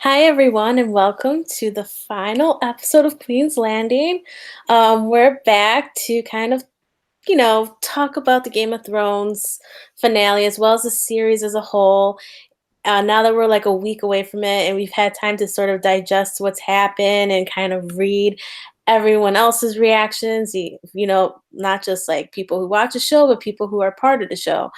Hi, everyone, and welcome to the final episode of Queen's Landing. We're back to talk about the Game of Thrones finale as well as the series as a whole. Now that we're like a week away from it and we've had time to sort of digest what's happened and kind of read everyone else's reactions, not just like people who watch the show, but people who are part of the show.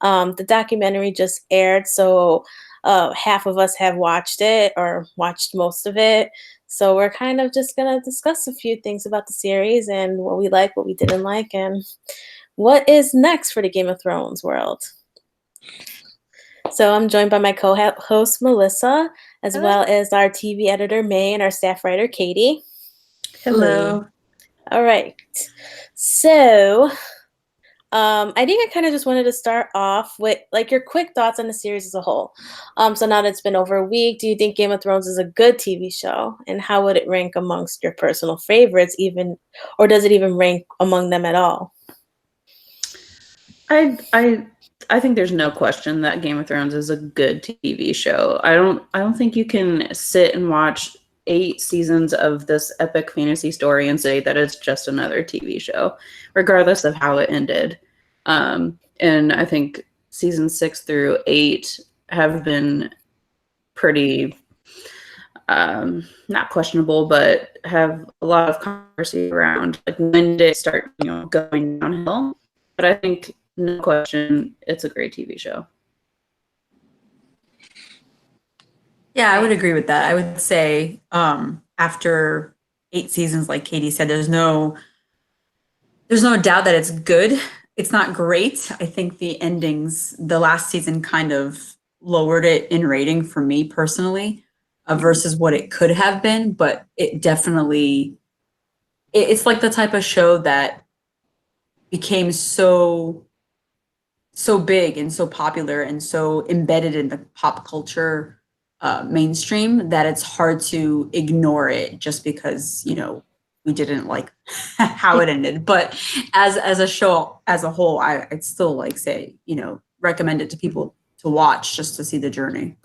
The documentary just aired, so half of us have watched it or watched most of it. So we're kind of just going to discuss a few things about the series and what we like, what we didn't like, and what is next for the Game of Thrones world. So I'm joined by my co-host Melissa, as Hello. well as our TV editor Mae and our staff writer Katey. Hello. All right. So I think I kind of just wanted to start off with like your quick thoughts on the series as a whole. So now that it's been over a week, do you think Game of Thrones is a good TV show? And how would it rank amongst your personal favorites, even, or does it even rank among them at all? I think there's no question that Game of Thrones is a good TV show. I don't think you can sit and watch 8 seasons of this epic fantasy story and say that it's just another TV show, regardless of how it ended. And I think season 6 through 8 have been pretty not questionable, but have a lot of controversy around like when did it start, going downhill. But I think no question, it's a great TV show. Yeah, I would agree with that. I would say after 8 seasons, like Katey said, there's no doubt that it's good. It's not great. I think the endings, the last season kind of lowered it in rating for me personally versus what it could have been, but it definitely, it's like the type of show that became so big and so popular and so embedded in the pop culture mainstream that it's hard to ignore it just because we didn't like how it ended. But as a show as a whole, I'd still like say recommend it to people to watch just to see the journey.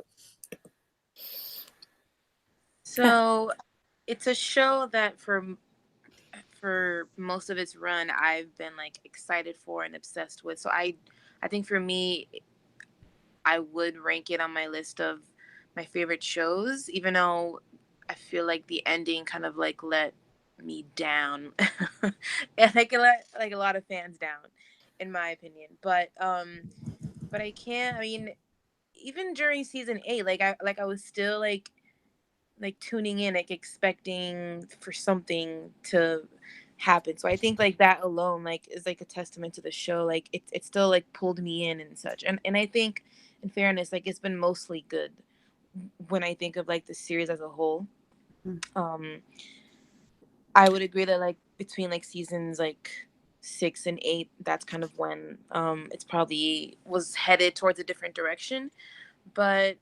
So it's a show that for most of its run I've been like excited for and obsessed with. So I think for me I would rank it on my list of my favorite shows, even though I feel like the ending kind of like let me down. And like it let like a lot of fans down, in my opinion. But I can't, I mean, even during season 8, I was still like tuning in, like expecting for something to happen. So I think like that alone like is like a testament to the show. Like it still like pulled me in and such. And I think in fairness, like it's been mostly good when I think of like the series as a whole. I would agree that like between like seasons like 6 and 8, that's kind of when it's probably was headed towards a different direction. But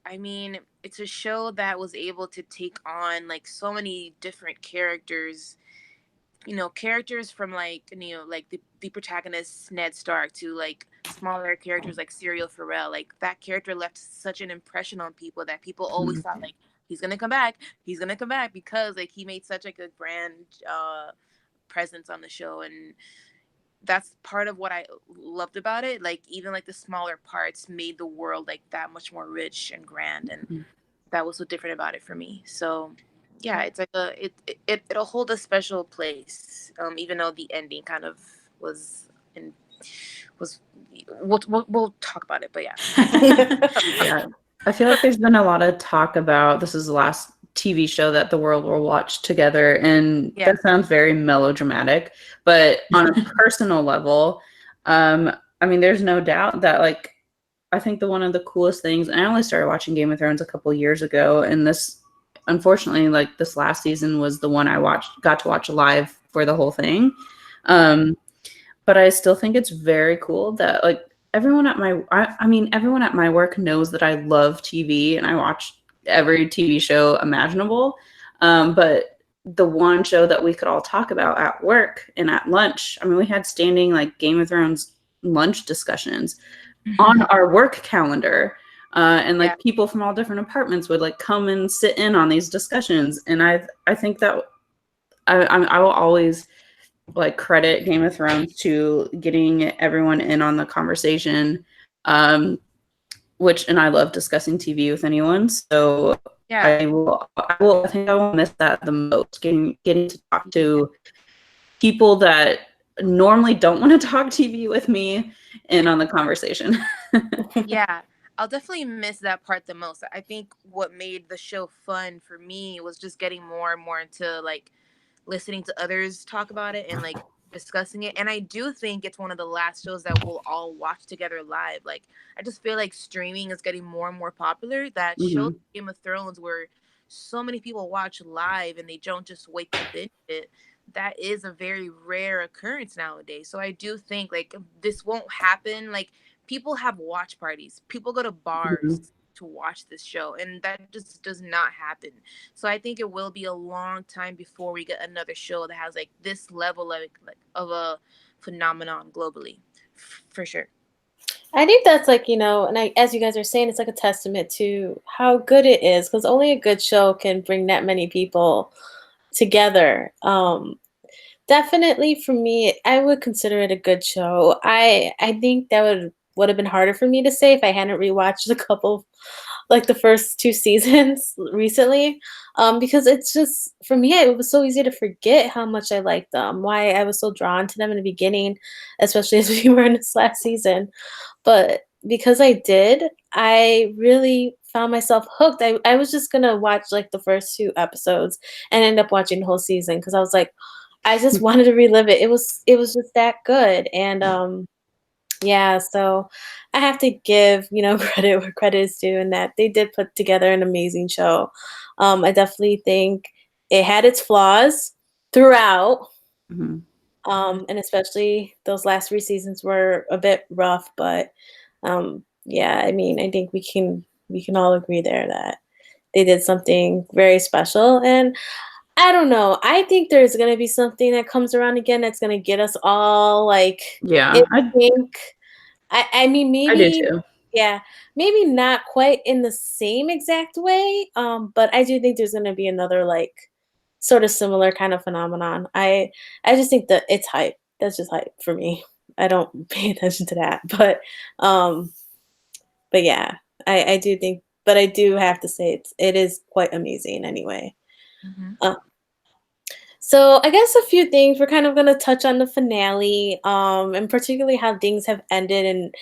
I mean, it's a show that was able to take on like so many different characters, characters from like, like the protagonist Ned Stark to like smaller characters like Serial Pharrell. Like that character left such an impression on people that people always thought like he's gonna come back, because like he made such like a grand presence on the show. And that's part of what I loved about it. Like even like the smaller parts made the world like that much more rich and grand, and that was so different about it for me. So yeah, it's like it'll hold a special place, even though the ending kind of was in was we'll talk about it, but yeah. Yeah, I feel like there's been a lot of talk about this is the last TV show that the world will watch together, and that sounds very melodramatic. But on a personal level, I mean, there's no doubt that like I think one of the coolest things, and I only started watching Game of Thrones a couple years ago, and this, unfortunately, like this last season was the one I got to watch live for the whole thing. But I still think it's very cool that like everyone at everyone at my work knows that I love TV and I watch every TV show imaginable. But the one show that we could all talk about at work and at lunch, I mean, we had standing like Game of Thrones lunch discussions on our work calendar. and like people from all different apartments would like come and sit in on these discussions. And I think that I will always like credit Game of Thrones to getting everyone in on the conversation. And I love discussing TV with anyone. So I think I will miss that the most, getting to talk to people that normally don't want to talk TV with me in on the conversation. Yeah, I'll definitely miss that part the most. I think what made the show fun for me was just getting more and more into like listening to others talk about it and like discussing it. And I do think it's one of the last shows that we'll all watch together live. Like, I just feel like streaming is getting more and more popular. That show Game of Thrones, where so many people watch live and they don't just wait to binge it, that is a very rare occurrence nowadays. So I do think like this won't happen. Like, people have watch parties, people go to bars to watch this show, and that just does not happen. So I think it will be a long time before we get another show that has like this level of a phenomenon globally, for sure. I think that's like, and as you guys are saying, it's like a testament to how good it is, because only a good show can bring that many people together. Definitely for me, I would consider it a good show. I think that would have been harder for me to say if I hadn't rewatched a couple, like the first two seasons recently, because it's just, for me, it was so easy to forget how much I liked them, why I was so drawn to them in the beginning, especially as we were in this last season. But because I did, I really found myself hooked. I was just gonna watch like the first two episodes and end up watching the whole season because I was like, I just wanted to relive it. It was just that good. And yeah, so I have to give, credit where credit is due, in that they did put together an amazing show. I definitely think it had its flaws throughout. And especially those last three seasons were a bit rough, but yeah, I mean, I think we can all agree there that they did something very special. And I don't know, I think there's gonna be something that comes around again that's gonna get us all like in sync. I mean, I do maybe, too. yeah, maybe not quite in the same exact way, but I do think there's gonna be another like sort of similar kind of phenomenon. I just think that it's hype. That's just hype for me. I don't pay attention to that, um, but yeah, I do think, but I do have to say it is quite amazing anyway. Uh, so I guess a few things we're kind of going to touch on the finale, and particularly how things have ended,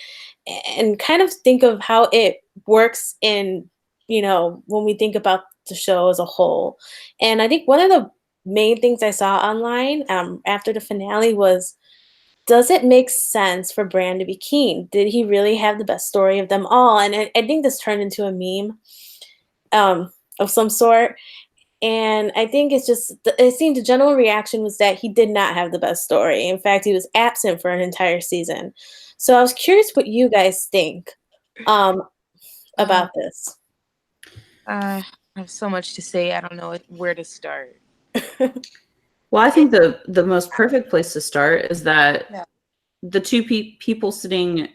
and kind of think of how it works in, when we think about the show as a whole. And I think one of the main things I saw online after the finale was, does it make sense for Bran to be king? Did he really have the best story of them all? And I think this turned into a meme of some sort. And I think it's just, it seemed the general reaction was that he did not have the best story. In fact, he was absent for an entire season. So I was curious what you guys think about this. I have so much to say. I don't know where to start. Well, I think the most perfect place to start is that the two people sitting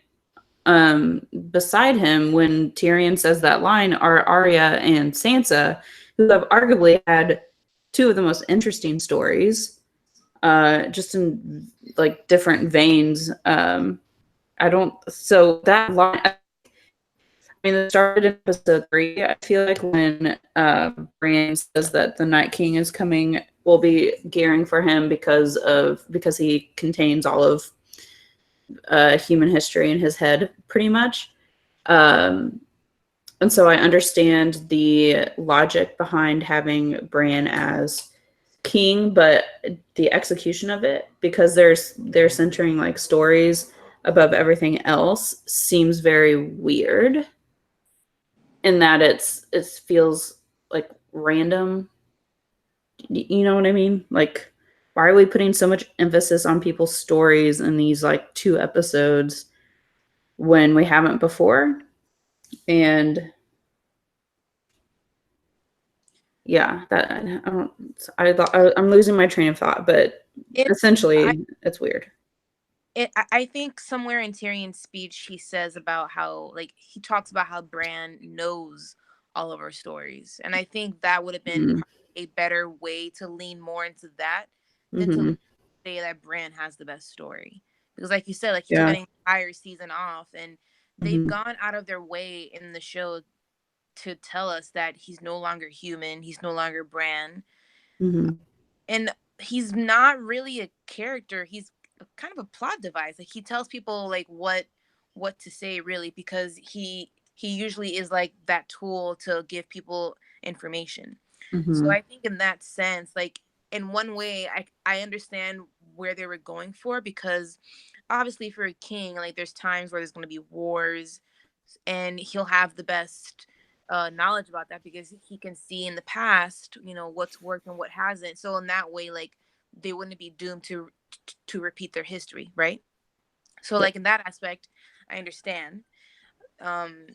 beside him when Tyrion says that line are Arya and Sansa, who have arguably had two of the most interesting stories, just in like different veins. So that line, I mean, it started in episode 3. I feel like when Bran says that the Night King is coming, we'll be gearing for him because he contains all of human history in his head, pretty much. And so I understand the logic behind having Bran as king, but the execution of it, because they're centering like stories above everything else, seems very weird. In that it feels like random. You know what I mean? Like, why are we putting so much emphasis on people's stories in these like 2 episodes when we haven't before? And yeah, that I'm losing my train of thought, but essentially it's weird. I think somewhere in Tyrion's speech he says about how, like, he talks about how Bran knows all of our stories, and I think that would have been Mm-hmm. a better way to lean more into that than to Mm-hmm. say that Bran has the best story, because like you said, like, he took Yeah. an entire season off, and they've Mm-hmm. gone out of their way in the show to tell us that he's no longer human, he's no longer Bran, Mm-hmm. and he's not really a character, he's kind of a plot device. Like, he tells people like what to say, really, because he usually is like that tool to give people information. So Mm-hmm. I think in that sense, like, in one way, I understand where they were going for, because obviously for a king, like, there's times where there's going to be wars, and he'll have the best knowledge about that, because he can see in the past, what's worked and what hasn't. So in that way, like, they wouldn't be doomed to repeat their history, right? So, Yeah. like, in that aspect, I understand.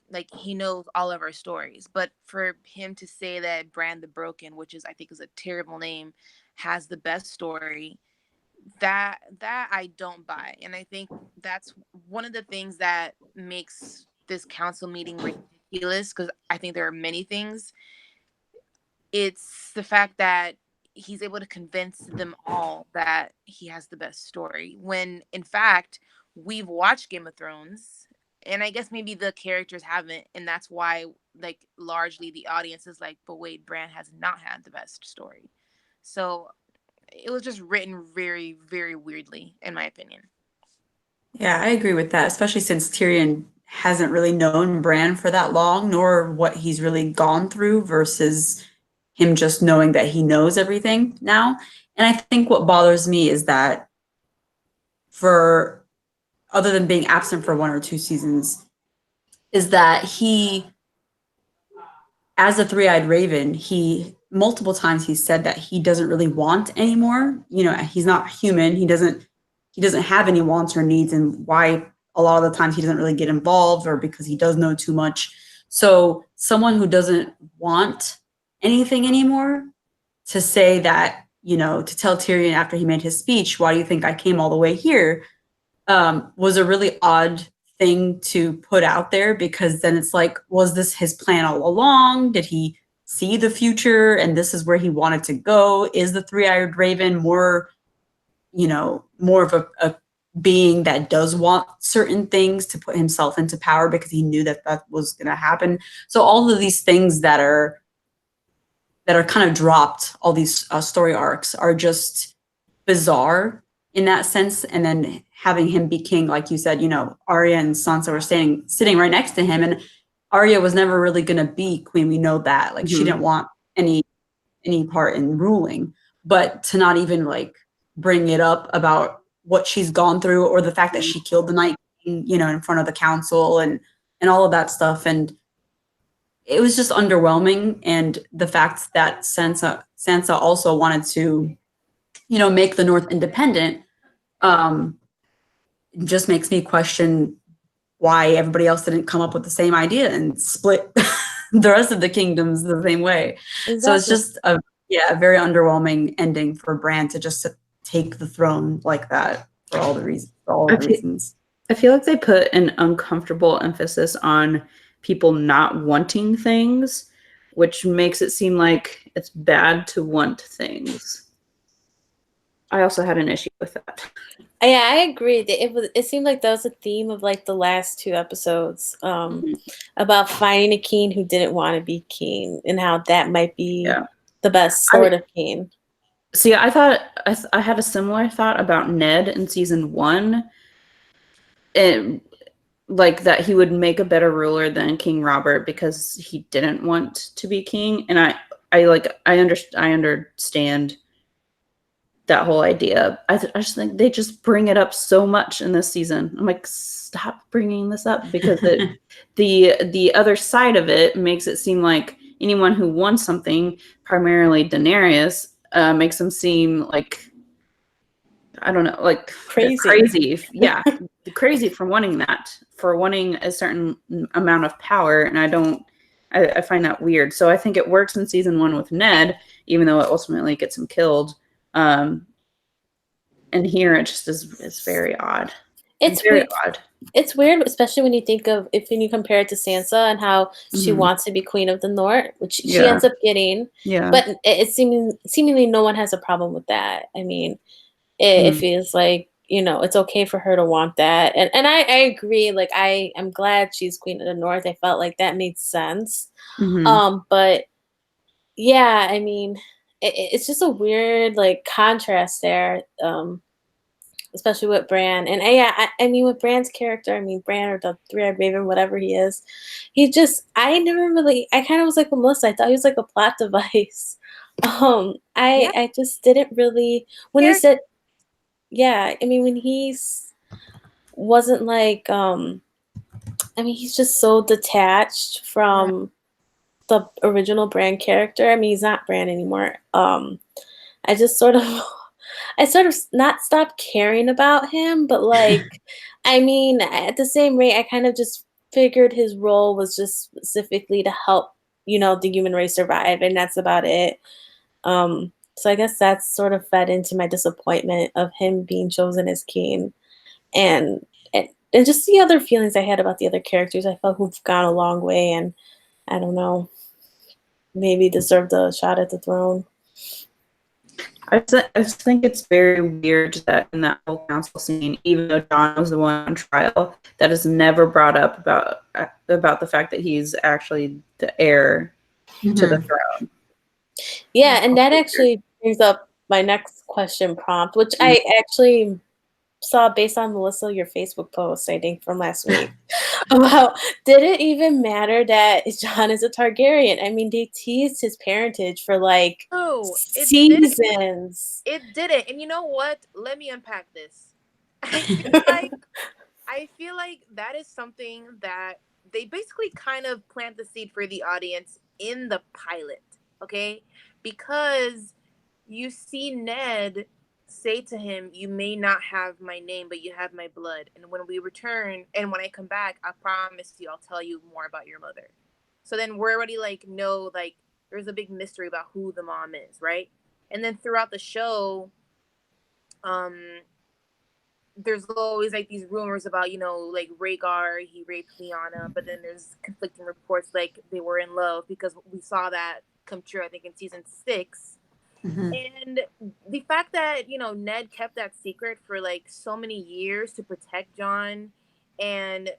Like, he knows all of our stories, but for him to say that Brand the Broken, which is, I think, is a terrible name, has the best story, that I don't buy. And I think that's one of the things that makes this council meeting ridiculous, because I think there are many things. It's the fact that he's able to convince them all that he has the best story, when in fact we've watched Game of Thrones, and I guess maybe the characters haven't, and that's why, like, largely the audience is like, but wait, Bran has not had the best story. So it was just written very, very weirdly, in my opinion. Yeah, I agree with that, especially since Tyrion hasn't really known Bran for that long, nor what he's really gone through versus him just knowing that he knows everything now. And I think what bothers me is that for other than being absent for 1 or 2 seasons, is that he, as a three-eyed raven, he multiple times he said that he doesn't really want anymore. He's not human. He doesn't have any wants or needs, and why a lot of the times he doesn't really get involved, or because he does know too much. So someone who doesn't want anything anymore, to say that, to tell Tyrion after he made his speech, why do you think I came all the way here, was a really odd thing to put out there, because then it's like, was this his plan all along? Did he see the future and this is where he wanted to go? Is the three-eyed raven more of a being that does want certain things to put himself into power because he knew that that was going to happen? So all of these things that are kind of dropped, all these story arcs, are just bizarre in that sense. And then having him be king, like you said, Arya and Sansa were sitting right next to him, and Arya was never really going to be queen. We know that, like, she didn't want any part in ruling, but to not even like bring it up about what she's gone through, or the fact that she killed the Night King, in front of the council, and all of that stuff. And it was just underwhelming. And the fact that Sansa also wanted to, make the North independent, just makes me question why everybody else didn't come up with the same idea and split the rest of the kingdoms the same way. Exactly. So it's just a very underwhelming ending for Bran to just take the throne like that, for all the reasons. I feel like they put an uncomfortable emphasis on people not wanting things, which makes it seem like it's bad to want things. I also had an issue with that. Yeah, I agree. It seemed like that was a theme of like the last 2 episodes, about finding a king who didn't want to be king, and how that might be the best sort of king. See, I thought I had a similar thought about Ned in season 1, and like that he would make a better ruler than King Robert because he didn't want to be king. And I understand that whole idea. I just think they just bring it up so much in this season. I'm like, stop bringing this up, because the other side of it makes it seem like anyone who wants something, primarily Daenerys, makes them seem like, I don't know, like crazy. Yeah, crazy for wanting that, for wanting a certain amount of power. And I find that weird. So I think it works in season 1 with Ned, even though it ultimately gets him killed. And here it just is very odd. It's very weird. odd. It's weird, especially when you think of when you compare it to Sansa and how she wants to be Queen of the North, which she ends up getting. Yeah. But it's seemingly no one has a problem with that. I mean, it feels like, it's okay for her to want that. And I agree. Like, I'm glad she's Queen of the North. I felt like that made sense. But yeah, I mean, it's just a weird like contrast there. Especially with Bran. And I mean, with Bran's character, I mean, Bran or the Three-Eyed Raven, whatever he is, I kind of was like with Melissa. I thought he was like a plot device. I just didn't really, when he said, yeah, I mean, when wasn't like, I mean, he's just so detached from the original Bran character. I mean, he's not Bran anymore. I just sort of I sort of not stopped caring about him, but like, I mean, at the same rate, I kind of just figured his role was just specifically to help, the human race survive, and that's about it. So I guess that's sort of fed into my disappointment of him being chosen as king, and and just the other feelings I had about the other characters. I felt who've gone a long way, and I don't know, maybe deserved a shot at the throne. I just think it's very weird that in that whole council scene, even though Jon was the one on trial, that is never brought up about the fact that he's actually the heir to the throne. Yeah, and that actually brings up my next question prompt, which I actually saw based on Melissa, your Facebook post, I think from last week, about did it even matter that Jon is a Targaryen? I mean, they teased his parentage for like seasons. It didn't. And you know what? Let me unpack this. I feel like that is something that they basically kind of plant the seed for the audience in the pilot, okay? Because you see Ned say to him, "You may not have my name, but you have my blood. And when we return, and when I come back, I promise you, I'll tell you more about your mother." So then we're already like, no, like there's a big mystery about who the mom is, right? And then throughout the show, there's always like these rumors about, like Rhaegar, he raped Lyanna, but then there's conflicting reports like they were in love, because we saw that come true, I think, in season 6. And the fact that, Ned kept that secret for like so many years to protect Jon, and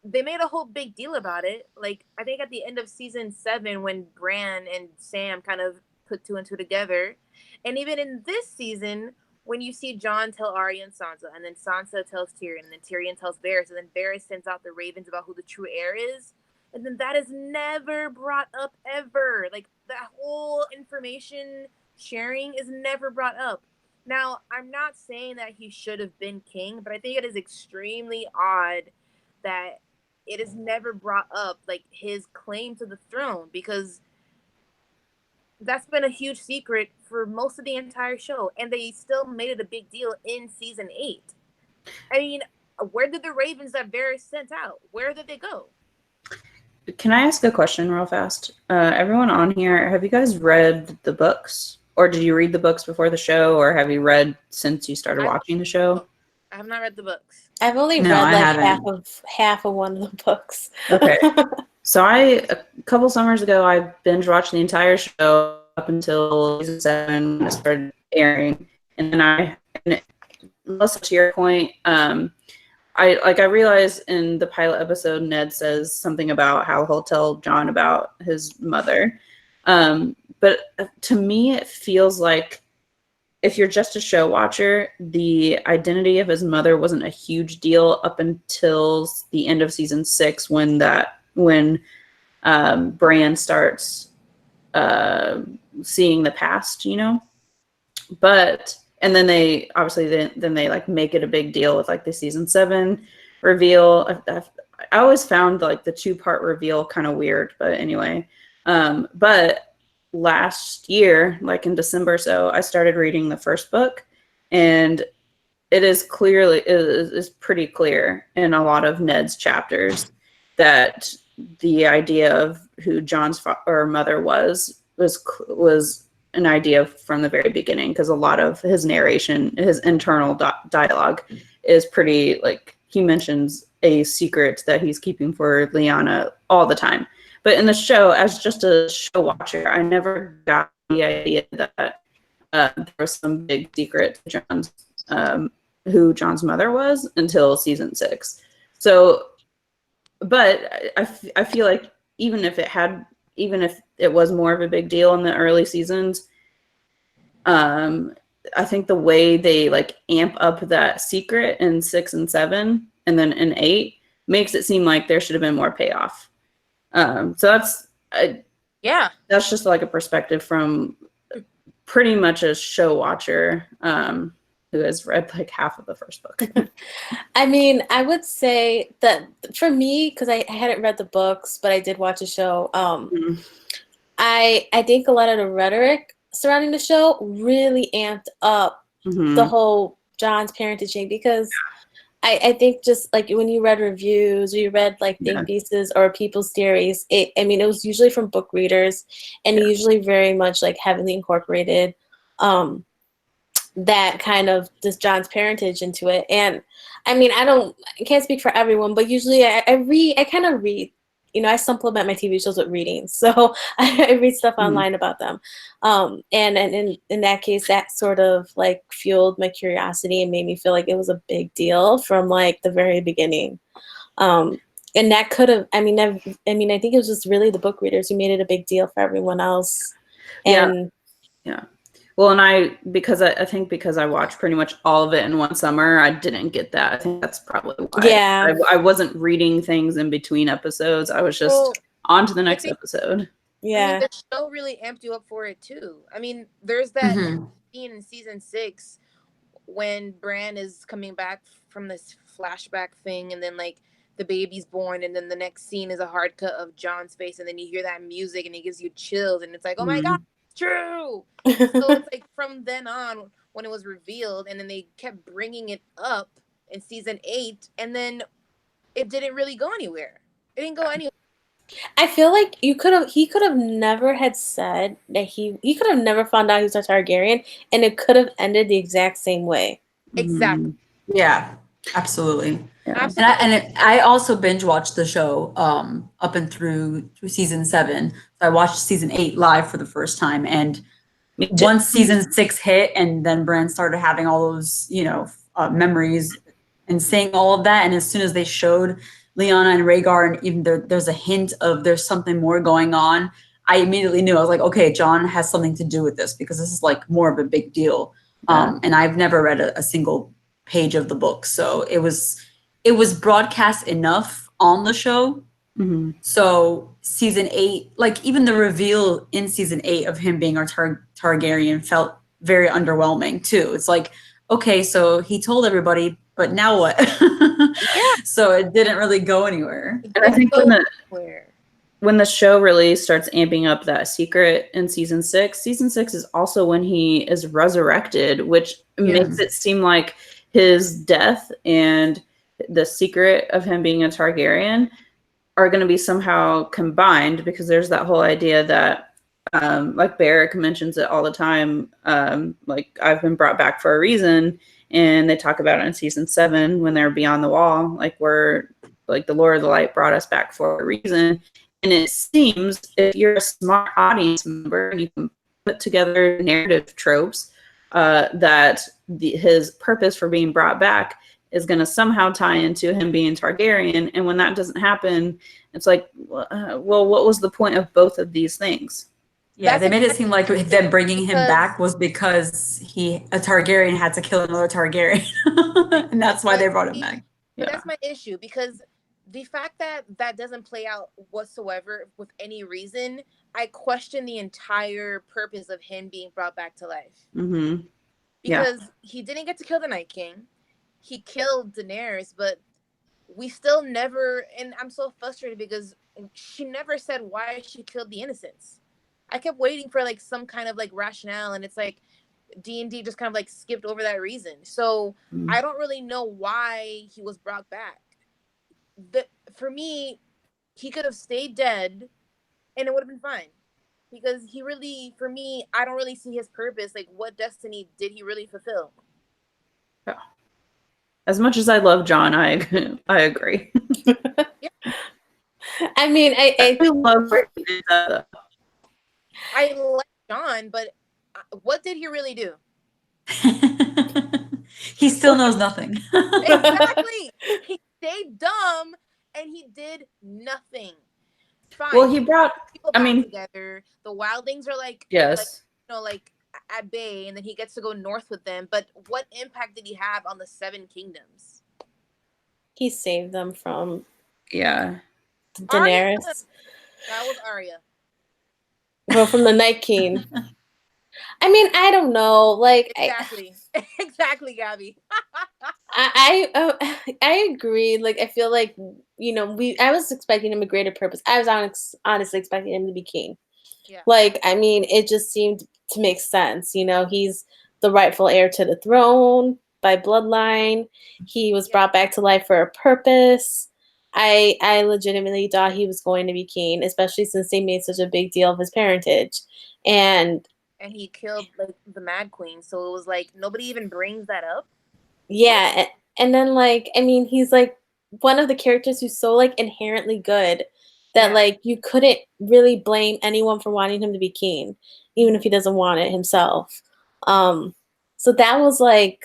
they made a whole big deal about it. Like, I think at the end of season 7, when Bran and Sam kind of put 2 and 2 together, and even in this season, when you see Jon tell Arya and Sansa, and then Sansa tells Tyrion, and then Tyrion tells Varys, and then Varys sends out the ravens about who the true heir is, and then that is never brought up ever. Like, that whole information sharing is never brought up. Now, I'm not saying that he should have been king, but I think it is extremely odd that it is never brought up, like his claim to the throne, because that's been a huge secret for most of the entire show, and they still made it a big deal in season 8. I mean, where did the ravens that Varys sent out, where did they go? Can I ask a question real fast? Everyone on here, have you guys read the books? Or did you read the books before the show? Or have you read since you started watching the show? I have not read the books. I've only read like half of one of the books. Okay. So a couple summers ago, I binge watched the entire show up until season 7 when it started airing. And then Melissa, to your point, I realized in the pilot episode, Ned says something about how he'll tell Jon about his mother. But to me, it feels like if you're just a show watcher, the identity of his mother wasn't a huge deal up until the end of season 6, when Bran starts seeing the past, But and then they obviously then they like make it a big deal with like the season 7 reveal. I always found like the 2-part reveal kind of weird, but anyway. But last year, like in December or so, I started reading the first book, and it is pretty clear in a lot of Ned's chapters that the idea of who Jon's mother was an idea from the very beginning, because a lot of his narration, his internal dialogue, is pretty like he mentions a secret that he's keeping for Lyanna all the time. But in the show, as just a show watcher, I never got the idea that there was some big secret to John's, who John's mother was until season 6. So, but I feel like even if it was more of a big deal in the early seasons, I think the way they like amp up that secret in 6 and 7 and then in 8 makes it seem like there should have been more payoff. So that's just like a perspective from pretty much a show watcher who has read like half of the first book. I mean, I would say that for me, because I hadn't read the books, but I did watch the show. I think a lot of the rhetoric surrounding the show really amped up the whole John's parenting thing, because I think just like when you read reviews or you read like think pieces or people's theories, it was usually from book readers and usually very much like heavily incorporated that kind of this John's parentage into it. And I mean, I can't speak for everyone, but usually I kind of read. I supplement my TV shows with reading, so I read stuff online about them. And in that case, that sort of like fueled my curiosity and made me feel like it was a big deal from like the very beginning. And that could have, I think it was just really the book readers who made it a big deal for everyone else. And yeah. Well, and I think because I watched pretty much all of it in one summer, I didn't get that. I think that's probably why. Yeah. I wasn't reading things in between episodes. I was just on to the next episode. Yeah. The show really amped you up for it too. I mean, there's that scene in season 6 when Bran is coming back from this flashback thing, and then like the baby's born, and then the next scene is a hard cut of John's face, and then you hear that music and it gives you chills, and it's like, oh my God, it's true. So it's like from then on, when it was revealed, and then they kept bringing it up in season 8, and then it didn't really go anywhere. It didn't go anywhere. I feel like he could have never had said that he could have never found out he was a Targaryen, and it could have ended the exact same way. Exactly. Yeah, absolutely. Yeah. Absolutely. And I also binge watched the show up and through season 7. So I watched season 8 live for the first time, and once season 6 hit, and then Bran started having all those memories and saying all of that, and as soon as they showed Lyanna and Rhaegar, and even there's a hint of there's something more going on, I immediately knew. I was like, okay, John has something to do with this, because this is like more of a big deal. And I've never read a single page of the book, so it was broadcast enough on the show. So season 8, like even the reveal in season 8 of him being our Targaryen felt very underwhelming too. It's like, okay, so he told everybody, but now what? So it didn't really go anywhere. And I think when the show really starts amping up that secret in season 6 is also when he is resurrected, which makes it seem like his death and the secret of him being a Targaryen are going to be somehow combined, because there's that whole idea that like Beric mentions it all the time, like I've been brought back for a reason. And they talk about it in season 7 when they're beyond the wall, like we're like the Lord of the Light brought us back for a reason. And it seems if you're a smart audience member and you can put together narrative tropes, that his purpose for being brought back is going to somehow tie into him being Targaryen. And when that doesn't happen, it's like, well, what was the point of both of these things? Yeah, they made it seem like them bringing him back was because a Targaryen had to kill another Targaryen, and that's why they brought him back. But that's my issue, because the fact that that doesn't play out whatsoever with any reason, I question the entire purpose of him being brought back to life. Because he didn't get to kill the Night King. He killed Daenerys, but we still never, and I'm so frustrated because she never said why she killed the innocents. I kept waiting for like some kind of like rationale, and it's like D&D just kind of like skipped over that reason. So I don't really know why he was brought back. For me, he could have stayed dead and it would have been fine. Because he really, for me, I don't really see his purpose. Like, what destiny did he really fulfill? As much as I love John, I agree. I mean, I do love where he did that, though. I like John, but what did he really do? He still knows nothing. Exactly. He stayed dumb and he did nothing. Fine. Well, he brought. People I back mean, together. The wildlings are like yes. like at bay, and then he gets to go north with them. But what impact did he have on the Seven Kingdoms? He saved them from Yeah. Daenerys. Arya. That was Arya. Well, from the Night King. I mean, I don't know. Like, Exactly. Exactly, Gabby. I agree. Like, I feel like, I was expecting him a greater purpose. I was honestly expecting him to be king. Yeah. Like, I mean, it just seemed to make sense. He's the rightful heir to the throne by bloodline. He was brought back to life for a purpose. I legitimately thought he was going to be king, especially since they made such a big deal of his parentage. And he killed like the Mad Queen, so it was like nobody even brings that up. yeah, and then like, I mean, he's like one of the characters who's so like inherently good that like you couldn't really blame anyone for wanting him to be king, even if he doesn't want it himself. So that was like,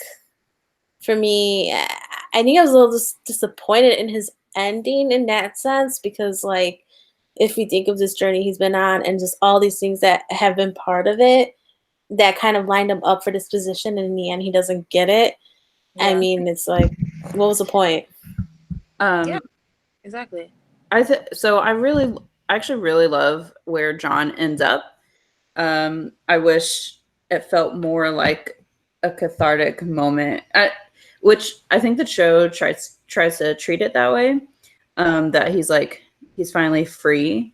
for me, I think I was a little disappointed in his ending in that sense, because like, if we think of this journey he's been on and just all these things that have been part of it that kind of lined him up for this position, and in the end he doesn't get it. I mean, it's like, what was the point? Yeah, exactly. I actually really love where John ends up. I wish it felt more like a cathartic moment, which I think the show tries to treat it that way. That he's finally free.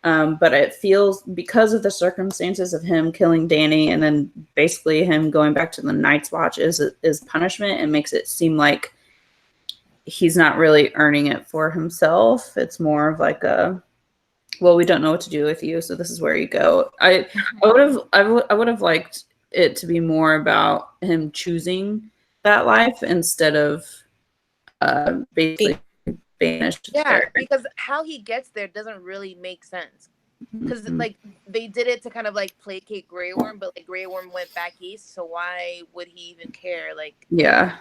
But it feels, because of the circumstances of him killing Danny and then basically him going back to the Night's Watch is punishment, and makes it seem like he's not really earning it for himself. It's more of like well, we don't know what to do with you, so this is where you go. I would have liked it to be more about him choosing that life instead of basically banished. Yeah, because how he gets there doesn't really make sense. Because like they did it to kind of like placate Grey Worm, but like Grey Worm went back east, so why would he even care? Like, yeah,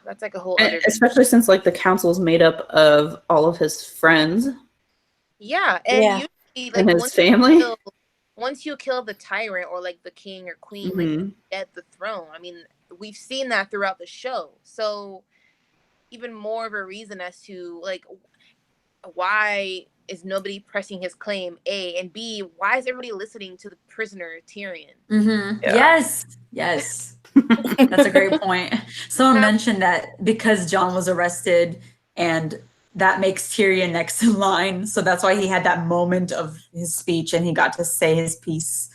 that's like a whole other. Especially since like the council is made up of all of his friends. Yeah, and usually, like, and his family. Once you kill the tyrant or like the king or queen, like, you get the throne. I mean, we've seen that throughout the show, so even more of a reason as to like why is nobody pressing his claim, A, and B, why is everybody listening to the prisoner Tyrion? Yes. That's a great point. Someone mentioned that because John was arrested, and that makes Tyrion next in line, so that's why he had that moment of his speech and he got to say his piece.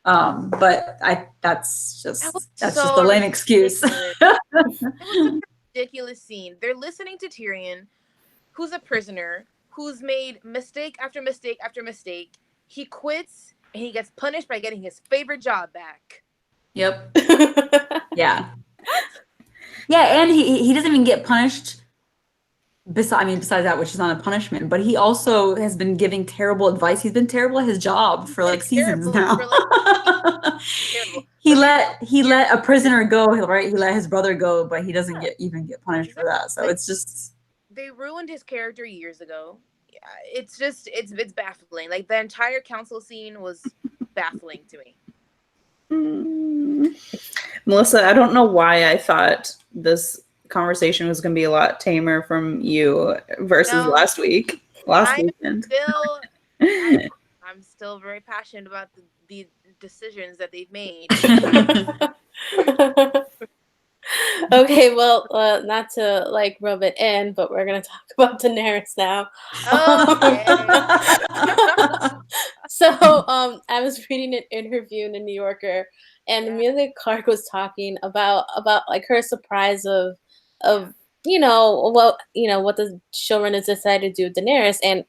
But that's just a lame excuse. It was a ridiculous scene. They're listening to Tyrion, who's a prisoner, who's made mistake after mistake after mistake. He quits and he gets punished by getting his favorite job back. Yep. Yeah, and he doesn't even get punished. Besides that, which is not a punishment, but he also has been giving terrible advice. He's been terrible at his job for like seasons now. He let a prisoner go, right? He let his brother go, but he doesn't even get punished for that. So it's just, they ruined his character years ago. Yeah, it's baffling. Like, the entire council scene was baffling to me. Melissa, I don't know why I thought this conversation was going to be a lot tamer from you versus last weekend. I'm still very passionate about the decisions that they've made. Okay, well, not to like rub it in, but we're gonna talk about Daenerys now. So, I was reading an interview in the New Yorker, and Amelia Clark was talking about like her surprise of what the showrunners decided to do with Daenerys,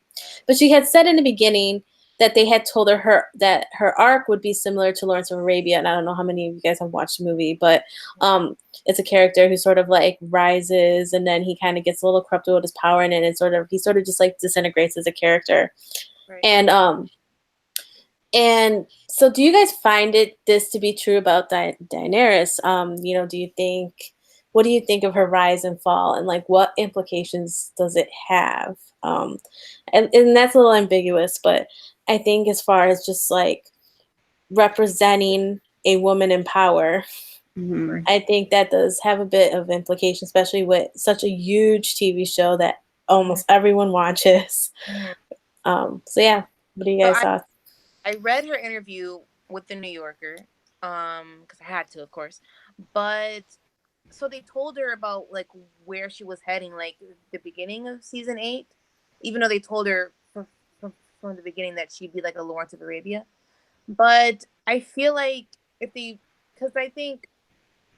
but she had said in the beginning that they had told her that her arc would be similar to Lawrence of Arabia, and I don't know how many of you guys have watched the movie, but it's a character who sort of like rises and then he kind of gets a little corrupted with his power, and then he sort of just like disintegrates as a character. Right. And so do you guys find this to be true about Daenerys? What do you think of her rise and fall, and like what implications does it have? And that's a little ambiguous, but I think as far as just like representing a woman in power, I think that does have a bit of implication, especially with such a huge TV show that almost everyone watches. So yeah, what do you guys thought? I read her interview with the New Yorker, because I had to, of course. But so they told her about like where she was heading, like the beginning of season 8, even though they told her from the beginning that she'd be like a Lawrence of Arabia. But I feel like because I think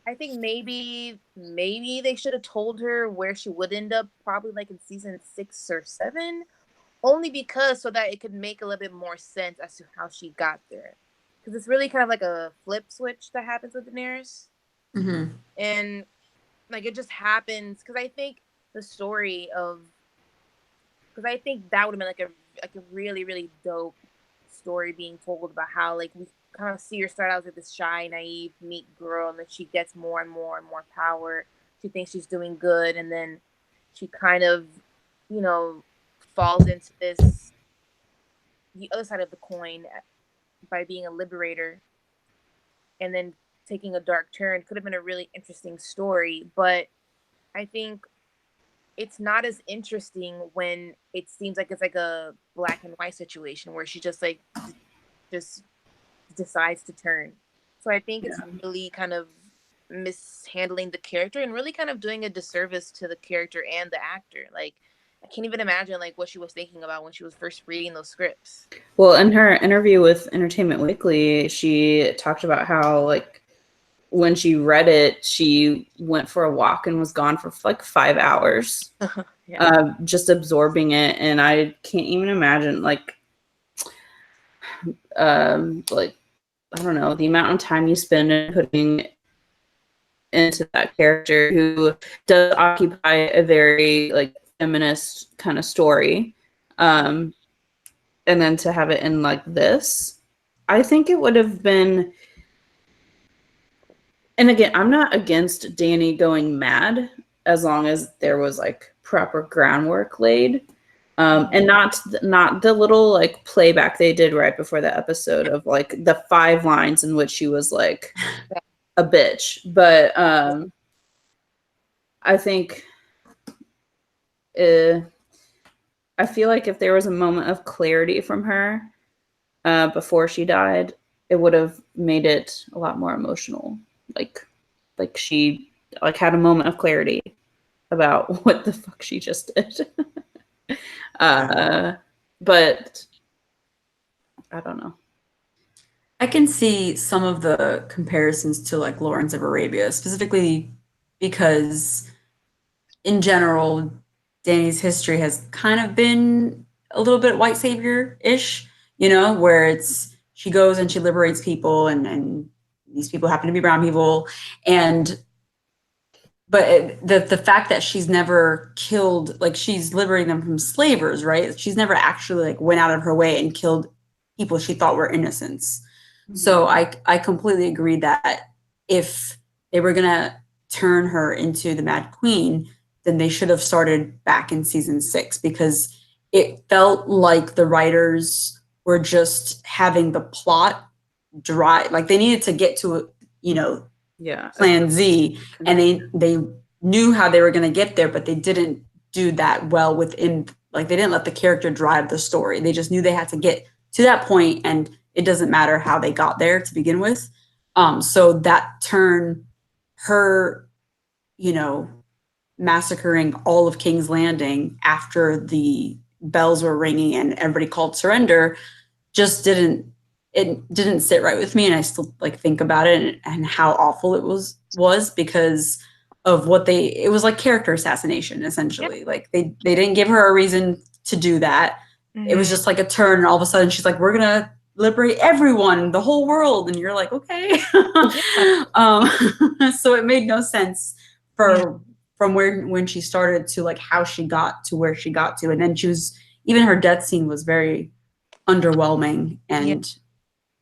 maybe they should have told her where she would end up, probably like in season 6 or 7. Only because so that it could make a little bit more sense as to how she got there. Because it's really kind of like a flip switch that happens with Daenerys. Mm-hmm. And like it just happens because I think that would have been like a really, really dope story being told about how like we kind of see her start out as this shy, naive, meek girl, and then she gets more and more and more power. She thinks she's doing good, and then she kind of, falls into the other side of the coin by being a liberator, and then taking a dark turn. Could have been a really interesting story, but I think it's not as interesting when it seems like it's like a black and white situation where she just like just decides to turn. So I think it's really kind of mishandling the character and really kind of doing a disservice to the character and the actor. Like I can't even imagine like what she was thinking about when she was first reading those scripts. Well, in her interview with Entertainment Weekly, she talked about how like when she read it, she went for a walk and was gone for like 5 hours, just absorbing it. And I can't even imagine like I don't know, the amount of time you spend in putting into that character who does occupy a very like feminist kind of story, and then to have it in like this, I think it would have been. And again, I'm not against Dany going mad as long as there was like proper groundwork laid, and not the little like playback they did right before the episode of like the 5 lines in which she was like a bitch. But I think. I feel like if there was a moment of clarity from her before she died, it would have made it a lot more emotional. Like she like had a moment of clarity about what the fuck she just did. But I don't know. I can see some of the comparisons to like Lawrence of Arabia, specifically because in general, Dany's history has kind of been a little bit white savior-ish, where she goes and she liberates people, and these people happen to be brown people, but the fact that she's never killed, like she's liberating them from slavers, right? She's never actually like went out of her way and killed people she thought were innocents. Mm-hmm. So I completely agree that if they were gonna turn her into the Mad Queen, then they should have started back in season 6, because it felt like the writers were just having the plot dry. Like they needed to get to, plan Z, and they knew how they were going to get there, but they didn't do that well within, like they didn't let the character drive the story. They just knew they had to get to that point, and it doesn't matter how they got there to begin with. So that turn, her, massacring all of King's Landing after the bells were ringing and everybody called surrender, just didn't sit right with me. And I still like think about it and how awful it was because of it was like character assassination, essentially. Like they didn't give her a reason to do that. it was just like a turn, and all of a sudden she's like, we're gonna liberate everyone, the whole world, and you're like, okay. So it made no sense from when she started to like how she got to where she got to, and then even her death scene was very underwhelming and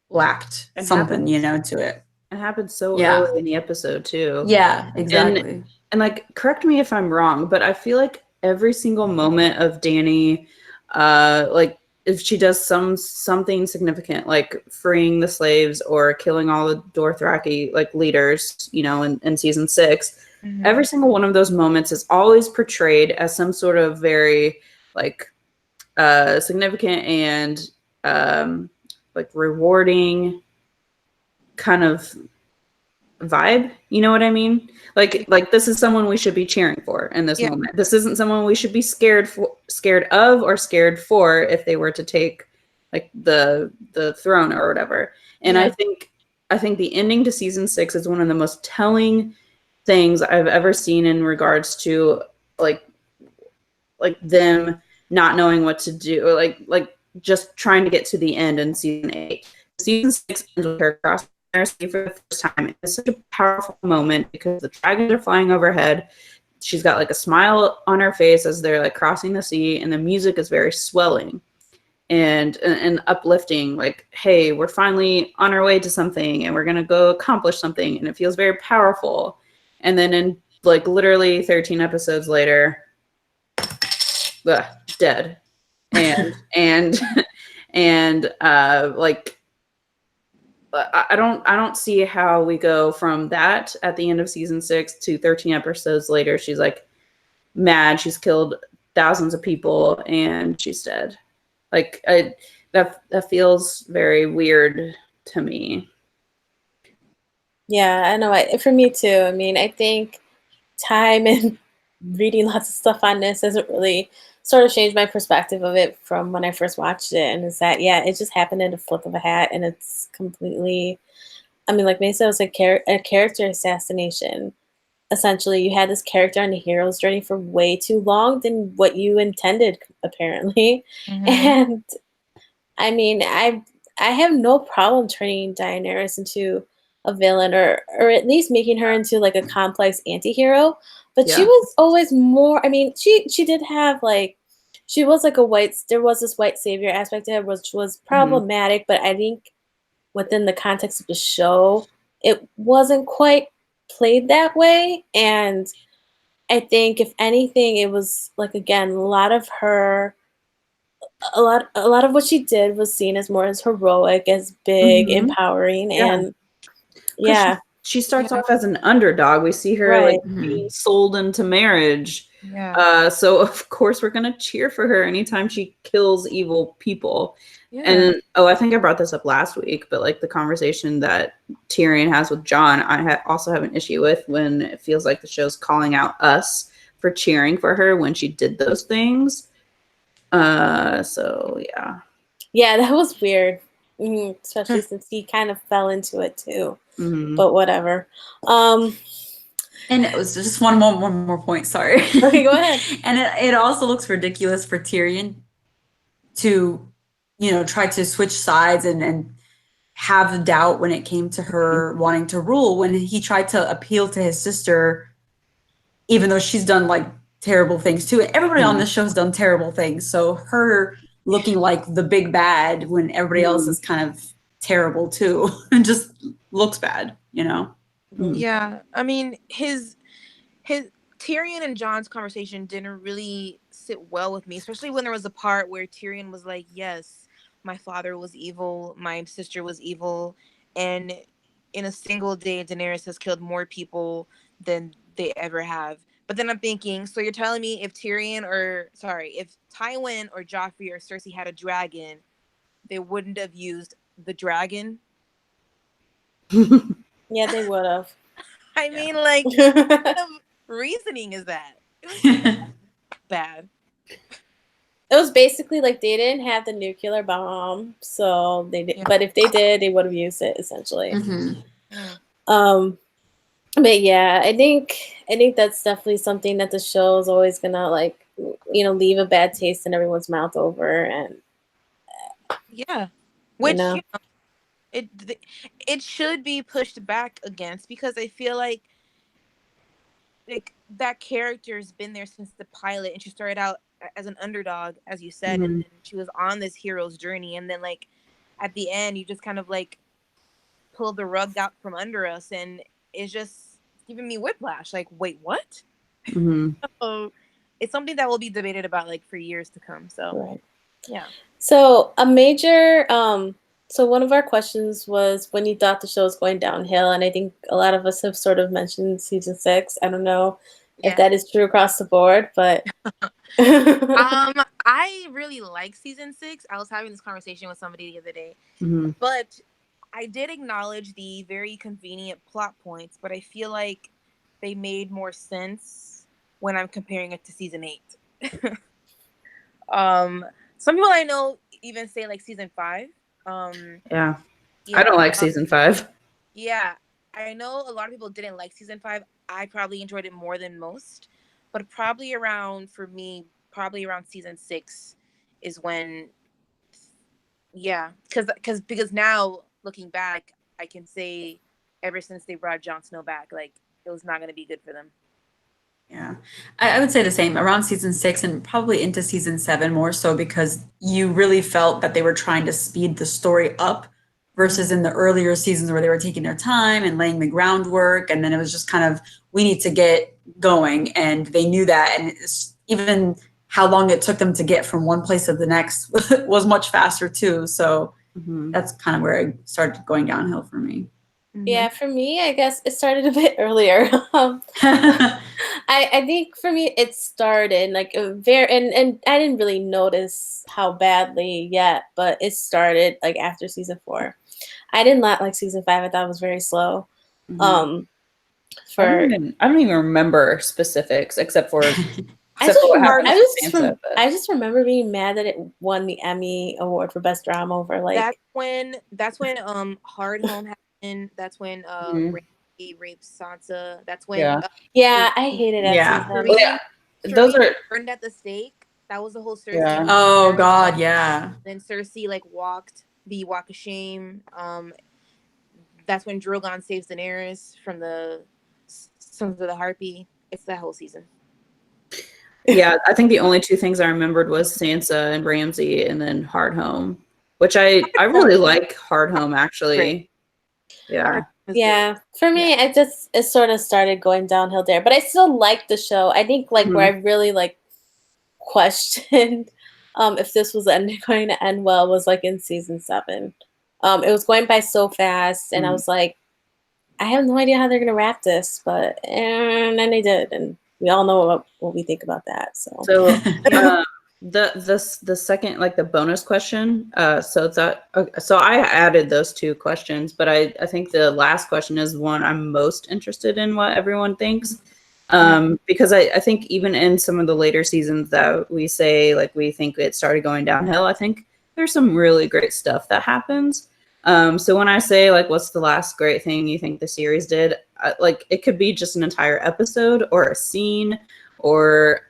lacked something, to it. It happened so early in the episode too. Yeah, exactly. And like, correct me if I'm wrong, but I feel like every single moment of Dani, like if she does something significant, like freeing the slaves or killing all the Dothraki like leaders, in season 6, every single one of those moments is always portrayed as some sort of very like significant and like rewarding kind of vibe. You know what I mean? Like this is someone we should be cheering for in this moment. This isn't someone we should be scared of or scared for if they were to take like the throne or whatever. And I think the ending to season 6 is one of the most telling things I've ever seen in regards to like them not knowing what to do, or like just trying to get to the end in season 8. Season 6 ends with her crossing the sea for the first time. It's such a powerful moment because the dragons are flying overhead. She's got like a smile on her face as they're like crossing the sea, and the music is very swelling and uplifting. Like, hey, we're finally on our way to something, and we're gonna go accomplish something, and it feels very powerful. And then in like literally 13 episodes later, dead, and like I don't see how we go from that at the end of season 6 to 13 episodes later. She's like mad. She's killed thousands of people and she's dead. Like that feels very weird to me. Yeah, I know. For me too. I mean, I think time and reading lots of stuff on this hasn't really sort of changed my perspective of it from when I first watched it. And it's that, it just happened in a flip of a hat, and it's completely, I mean, like Mae said, it was a character assassination. Essentially, you had this character on the hero's journey for way too long than what you intended, apparently. And I mean, I have no problem turning Daenerys into a villain, or at least making her into like a complex anti-hero. But she was always more, I mean, she did have like, she was like there was this white savior aspect to her, which was problematic, but I think within the context of the show, it wasn't quite played that way. And I think if anything, it was like, again, a lot of what she did was seen as more as heroic, as big, empowering, and she starts off as an underdog. We see her like being sold into marriage. So of course we're gonna cheer for her anytime she kills evil people. And I think I brought this up last week, but like the conversation that Tyrion has with Jon, I also have an issue with when it feels like the show's calling out us for cheering for her when she did those things. So yeah, that was weird, especially since he kind of fell into it too. But whatever. And it was just one more point. Sorry. Okay, go ahead. And it also looks ridiculous for Tyrion to, try to switch sides and have the doubt when it came to her wanting to rule, when he tried to appeal to his sister, even though she's done like terrible things too. Everybody on this show has done terrible things. So her looking like the big bad when everybody else is kind of terrible too, and just looks bad, Yeah, I mean, his Tyrion and Jon's conversation didn't really sit well with me, especially when there was a part where Tyrion was like, yes, my father was evil, my sister was evil, and in a single day, Daenerys has killed more people than they ever have. But then I'm thinking, so you're telling me if Tywin or Joffrey or Cersei had a dragon, they wouldn't have used the dragon? Yeah, they would have. I mean, like, what kind of reasoning is that? Bad. It was basically like they didn't have the nuclear bomb, so they did. But if they did, they would have used it essentially. But yeah, I think that's definitely something that the show is always gonna like, leave a bad taste in everyone's mouth over. And Yeah, which know? you know, it should be pushed back against, because I feel like that character's been there since the pilot, and she started out as an underdog, as you said, and Mhm. then she was on this hero's journey, and then like at the end, you just kind of like pulled the rug out from under us, and it's just giving me whiplash. Like, wait, what? Mhm. So it's something that will be debated about like for years to come. So Right. yeah. So a major so one of our questions was when you thought the show was going downhill, and I think a lot of us have sort of mentioned season 6. I don't know if Yeah. that is true across the board, but I really like season 6. I was having this conversation with somebody the other day, Mhm. but I did acknowledge the very convenient plot points, but I feel like they made more sense when I'm comparing it to season 8. um, some people I know even say like season 5. Yeah. I Yeah, don't like season 5. yeah. I know a lot of people didn't like season 5. I probably enjoyed it more than most, but probably around, for me, probably around season 6 is when, yeah, because now looking back, I can say ever since they brought Jon Snow back, like it was not going to be good for them. Yeah, I would say the same around season 6 and probably into season 7 more so because you really felt that they were trying to speed the story up versus in the earlier seasons where they were taking their time and laying the groundwork. And then it was just kind of, we need to get going. And they knew that. And it's, even how long it took them to get from one place to the next was much faster too. So Mhm. that's kind of where it started going downhill for me. yeah, for me, I guess it started a bit earlier. I think for me it started like a very and I didn't really notice how badly yet, but it started like after season 4. I didn't like season 5. I thought it was very slow. Mhm. Um for I don't even remember specifics except for I just what remember happened with Sansa. I just remember being mad that it won the Emmy award for best drama over like That's when Hard Home happened. That's when Mhm. Ramsay raped Sansa. That's when Yeah. yeah, I hated that Yeah. Well, season. yeah. Those Shireen are burned at the stake. That was the whole Cersei. yeah. Oh God, yeah. Then Cersei like walked the walk of shame. That's when Drogon saves Daenerys from the Sons of the Harpy. It's that whole season. Yeah, I think the only two things I remembered was Sansa and Ramsay and then Hard Home, which I really like Hard Home Great. actually. Yeah. Hard Home is good. Yeah, for me, Yeah. it sort of started going downhill there, but I still like the show. I think like where Mhm. I really like questioned if this was going to end well was like in season 7. It was going by so fast, and I Mhm. was like, I have no idea how they're going to wrap this, but and then they did, and we all know what we think about that. So So Yeah. the second like the bonus question, so I added those two questions, but I think the last question is one I'm most interested in what everyone thinks. Because I think even in some of the later seasons that we say like we think it started going downhill, I think there's some really great stuff that happens. So when I say like what's the last great thing you think the series did, like it could be just an entire episode or a scene or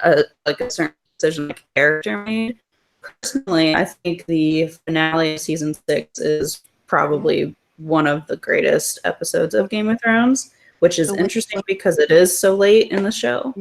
like a certain decision the character made. Personally, I think the finale of season 6 is probably one of the greatest episodes of Game of Thrones, which is The way interesting because it is so late in the show.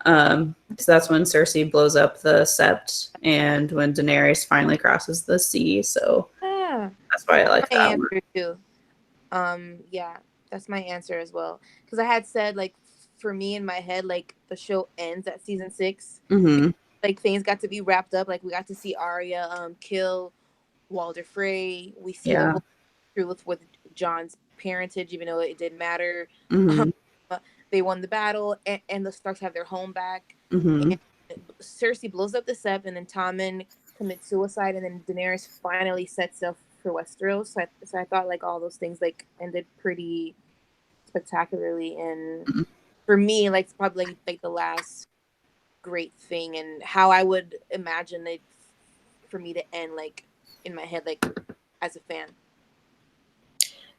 So that's when Cersei blows up the Sept and when Daenerys finally crosses the sea. So Yeah. that's why I like My that one. answer too. Yeah, that's my answer as well. Because I had said like for me in my head, like the show ends at season 6. Mm-hmm. Like things got to be wrapped up. Like we got to see Arya kill Walder Frey. We see the Yeah. whole truth with John's parentage, even though it didn't matter. Mm-hmm. They won the battle, and the Starks have their home back. Mm-hmm. And Cersei blows up the Sept, and then Tommen commits suicide, and then Daenerys finally sets sail for Westeros. So I thought like all those things like ended pretty spectacularly, and for me, like it's probably like the last great thing, and how I would imagine it for me to end like in my head, like as a fan.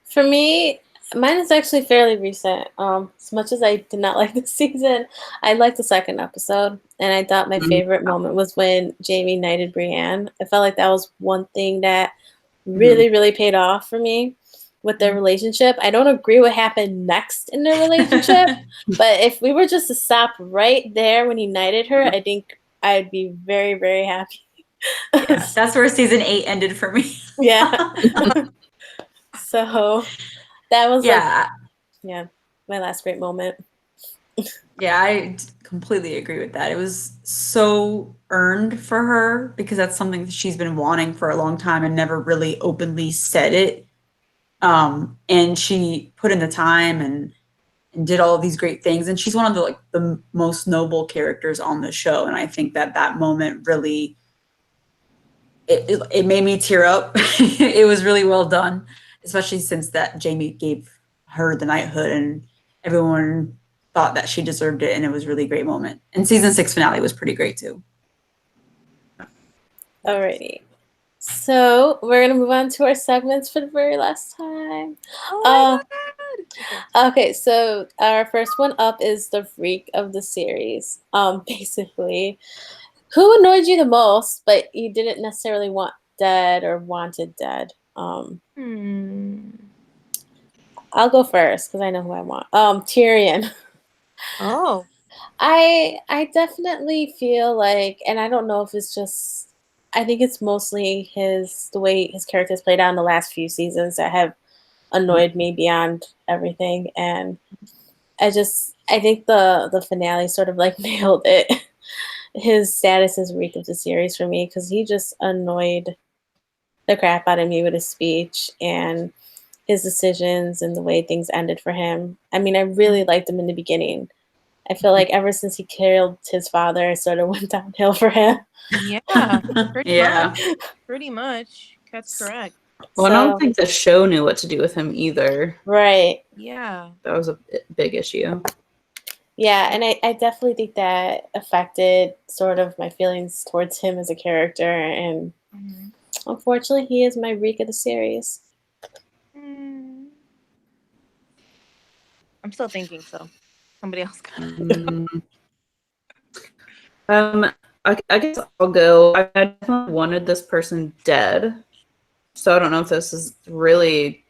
for me, Mine is actually fairly recent. As much as I did not like the season, I liked the second episode, and I thought my favorite moment was when Jamie knighted Brienne. I felt like that was one thing that really, really paid off for me with their relationship. I don't agree what happened next in their relationship, but if we were just to stop right there when he knighted her, I think I'd be very, very happy. Yeah, that's where season 8 ended for me. Yeah. So that was Yeah. my last great moment. Yeah, I completely agree with that. It was so earned for her because that's something that she's been wanting for a long time and never really openly said it. And she put in the time and did all of these great things. And she's one of the most noble characters on the show. And I think that moment really, it made me tear up. It was really well done, especially since that Jamie gave her the knighthood and everyone thought that she deserved it, and it was a really great moment. And season 6 finale was pretty great too. Alrighty. So we're gonna move on to our segments for the very last time. Oh my God. Okay, so our first one up is the freak of the series. Basically, who annoyed you the most, but you didn't necessarily want dead or wanted dead? I'll go first because I know who I want. Tyrion. Oh. I definitely feel like, and I don't know if it's just, I think it's mostly the way his character's played out in the last few seasons that have annoyed me beyond everything. And I think the finale sort of like nailed it. His status as week of the series for me because he just annoyed the crap out of me with his speech and his decisions and the way things ended for him. I mean, I really liked him in the beginning. I feel like ever since he killed his father, it sort of went downhill for him. Yeah. Yeah. Pretty much. That's correct. Well, I don't think the show knew what to do with him either. Right. Yeah. That was a big issue. Yeah, and I definitely think that affected sort of my feelings towards him as a character, and unfortunately, he is my reek of the series. I'm still thinking, so somebody else I guess I'll go. I definitely wanted this person dead, so I don't know if this is really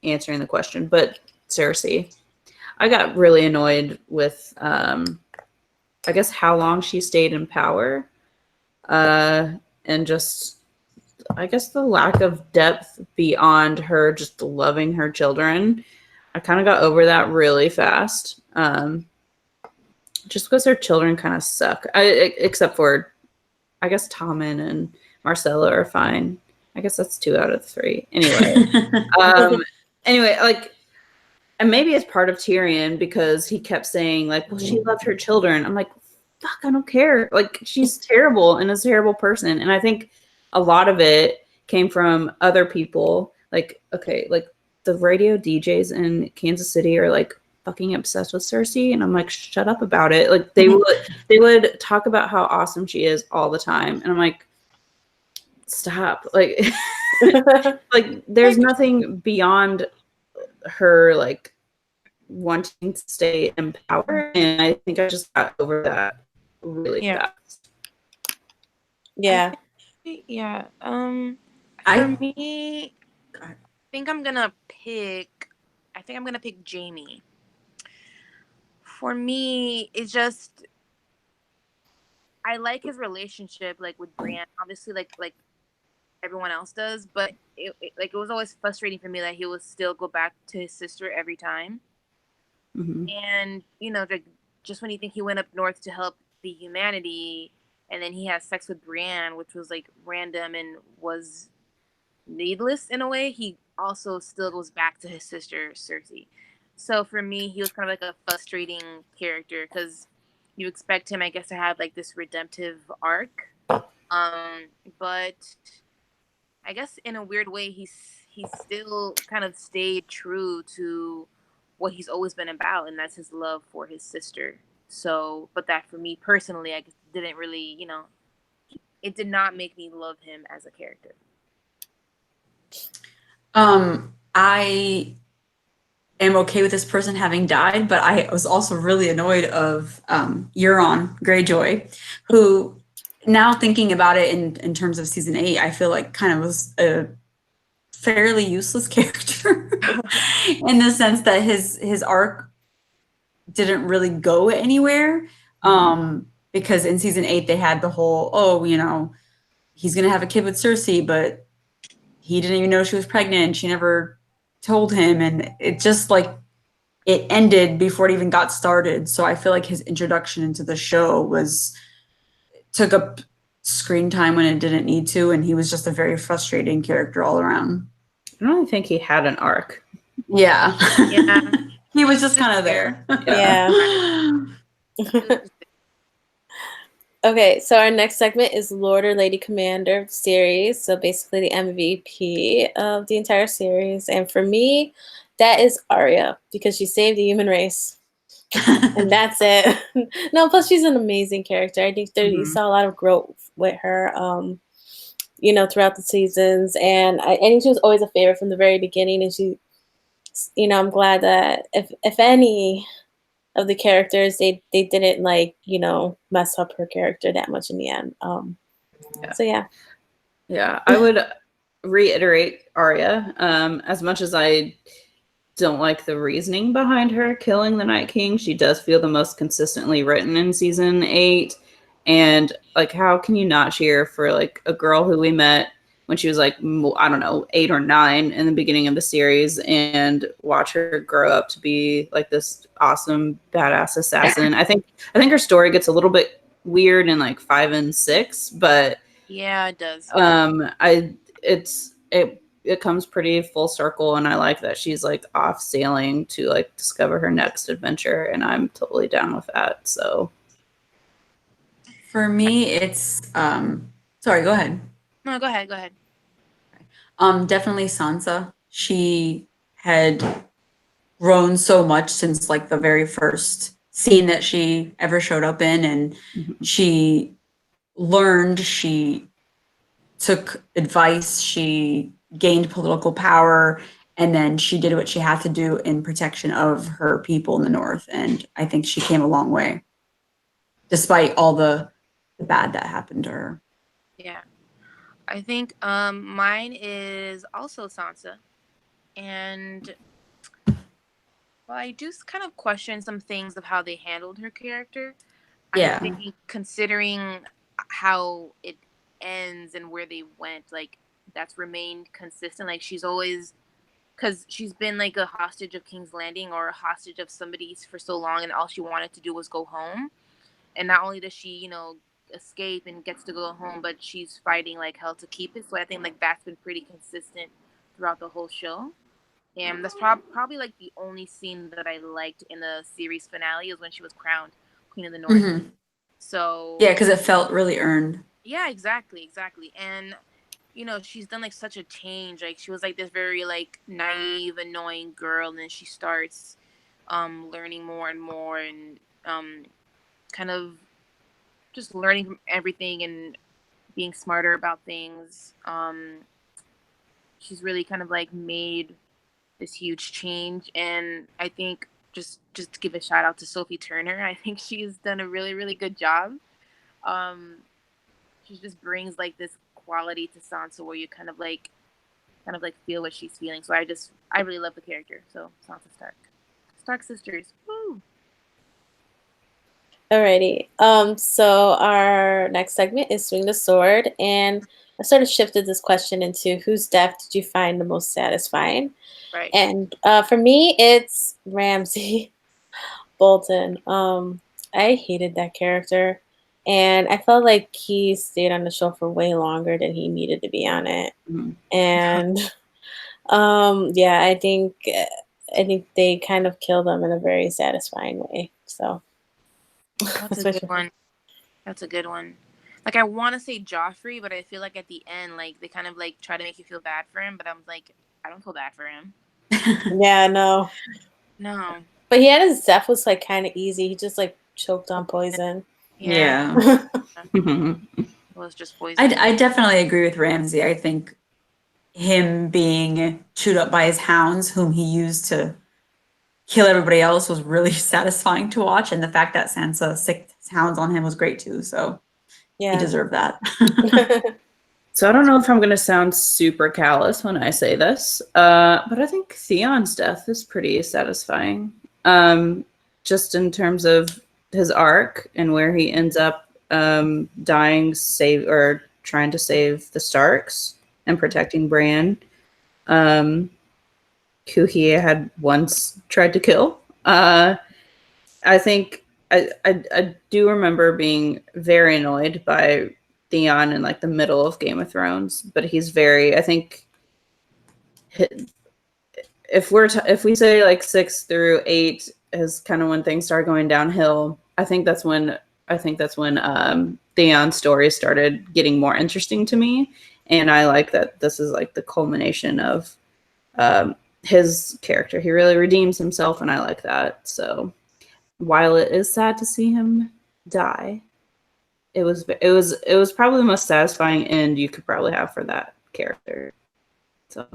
answering the question, but Cersei. I got really annoyed with, I guess, how long she stayed in power, and just, I guess, the lack of depth beyond her just loving her children. I kind of got over that really fast, just because her children kind of suck. Except for, I guess, Tommen and Marcella are fine. I guess that's 2 out of 3. Anyway, like. And maybe it's part of Tyrion because he kept saying, like, well, she loved her children. I'm like, fuck, I don't care. Like, she's terrible and a terrible person. And I think a lot of it came from other people. Like, okay, like the radio DJs in Kansas City are like fucking obsessed with Cersei. And I'm like, shut up about it. Like they would talk about how awesome she is all the time. And I'm like, stop. Like, like there's nothing beyond her like wanting to stay in power, and I think I just got over that really fast. Yeah. For me, I think I'm gonna pick Jamie. For me, it's just I like his relationship like with Brienne, obviously like everyone else does, but it was always frustrating for me that he would still go back to his sister every time. And like just when you think he went up north to help the humanity, and then he has sex with Brienne, which was like random and was needless in a way, he also still goes back to his sister Cersei. So for me, he was kind of like a frustrating character because you expect him, I guess, to have like this redemptive arc, but I guess in a weird way, he still kind of stayed true to what he's always been about, and that's his love for his sister. So, but that for me personally, I didn't really, it did not make me love him as a character. I am okay with this person having died, but I was also really annoyed of Euron Greyjoy, who now thinking about it in terms of season 8, I feel like kind of was a fairly useless character in the sense that his arc didn't really go anywhere. Because in season 8 they had the whole, oh, you know, he's gonna have a kid with Cersei, but he didn't even know she was pregnant. She never told him, and it just like it ended before it even got started. So I feel like his introduction into the show took up screen time when it didn't need to, and he was just a very frustrating character all around. I don't think he had an arc. Yeah. Yeah. He was just kind of there. Yeah. Okay, so our next segment is Lord or Lady Commander series. So basically the MVP of the entire series. And for me, that is Arya because she saved the human race. And that's it. No, plus she's an amazing character. I think you saw a lot of growth with her, you know, throughout the seasons. And I think she was always a favorite from the very beginning. And she, you know, I'm glad that if any of the characters, they didn't like, you know, mess up her character that much in the end. So yeah, I would reiterate Arya. As much as I don't like the reasoning behind her killing the Night King, she does feel the most consistently written in season 8. And like, how can you not cheer for like a girl who we met when she was like, I don't know, 8 or 9 in the beginning of the series, and watch her grow up to be like this awesome badass assassin? I think her story gets a little bit weird in like 5 and 6, but Yeah, it does. It comes pretty full circle, and I like that she's like off sailing to like discover her next adventure, and I'm totally down with that. So For me, it's sorry, go ahead. No, go ahead. Go ahead. Definitely Sansa. She had grown so much since like the very first scene that she ever showed up in, and she learned, she took advice, she gained political power, and then she did what she had to do in protection of her people in the North. And I think she came a long way, despite all the bad that happened to her. Yeah. I think mine is also Sansa. And well, I do kind of question some things of how they handled her character. Yeah. I think considering how it ends and where they went, like that's remained consistent. Like she's always, because she's been like a hostage of King's Landing or a hostage of somebody for so long, and all she wanted to do was go home. And not only does she, you know, escape and gets to go home, but she's fighting like hell to keep it. So I think like that's been pretty consistent throughout the whole show. And that's probably like the only scene that I liked in the series finale is when she was crowned Queen of the North. So yeah, because it felt really earned. Yeah, exactly. And you know, she's done like such a change. Like she was like this very like naive, annoying girl, and then she starts learning more and more, and kind of just learning from everything and being smarter about things. She's really kind of like made this huge change, and I think just to give a shout out to Sophie Turner, I think she's done a really, really good job. She just brings like this quality to Sansa where you kind of like feel what she's feeling. So I really love the character. So Sansa Stark sisters. Woo! Alrighty. So our next segment is Swing the Sword, and I sort of shifted this question into whose death did you find the most satisfying? Right. And for me, it's Ramsay Bolton. I hated that character, and I felt like he stayed on the show for way longer than he needed to be on it. And yeah, I think they kind of killed him in a very satisfying way. So That's a good one. That's a good one. Like I want to say Joffrey, but I feel like at the end, like they kind of like try to make you feel bad for him, but I'm like, I don't feel bad for him. Yeah, no. But he had his death was like kind of easy. He just like choked on poison. Yeah. It was just poison. I definitely agree with Ramsay. I think him being chewed up by his hounds, whom he used to kill everybody else was really satisfying to watch, and the fact that Sansa sicked hounds on him was great too. So he deserved that. So I don't know if I'm going to sound super callous when I say this, but I think Theon's death is pretty satisfying. Just in terms of his arc and where he ends up dying, trying to save the Starks and protecting Bran, who he had once tried to kill. I think I do remember being very annoyed by Theon in like the middle of Game of Thrones, but he's very. I think if we say like 6 through 8 is kind of when things start going downhill. I think that's when Theon's story started getting more interesting to me, and I like that this is like the culmination of his character. He really redeems himself, and I like that. So while it is sad to see him die, it was probably the most satisfying end you could probably have for that character. So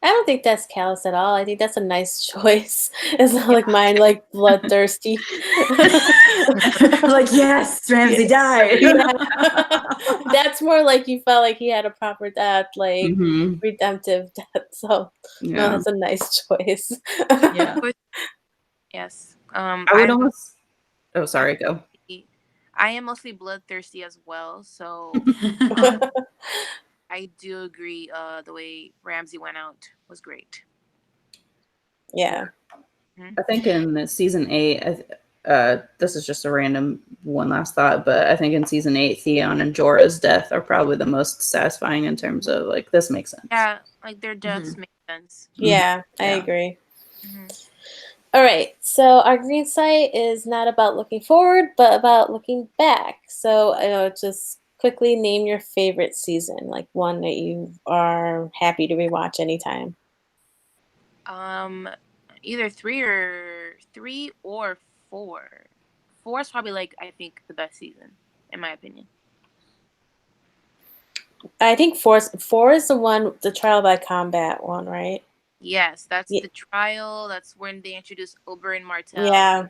I don't think that's callous at all. I think that's a nice choice. It's not like mine, like bloodthirsty. Like, yes, Ramsay died. That's more like you felt like he had a proper death, like redemptive death. So no, that's a nice choice. Yeah. Yes. I would almost. Oh, sorry. Go. I am mostly bloodthirsty as well, so I do agree. The way Ramsay went out was great. Yeah. I think in season 8, this is just a random one last thought, but I think in season 8, Theon and Jorah's death are probably the most satisfying in terms of like, this makes sense. Yeah, like their deaths make sense. Yeah, I agree. All right, so our green site is not about looking forward, but about looking back. So just quickly name your favorite season, like one that you are happy to rewatch anytime. Either 3 or 4. 4 is probably like I think the best season, in my opinion. I think 4 is the one, the trial by combat one, right? Yes, that's the trial. That's when they introduced Oberyn Martell. Yeah.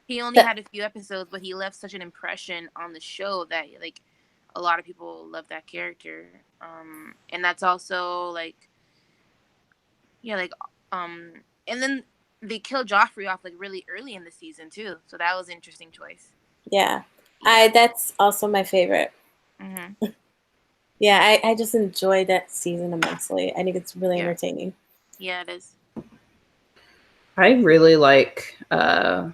He only had a few episodes, but he left such an impression on the show that like a lot of people love that character. And that's also like, and then they killed Joffrey off like really early in the season too. So that was an interesting choice. Yeah. That's also my favorite. Yeah, I just enjoyed that season immensely. I think it's really entertaining. Yeah, it is. I really like, and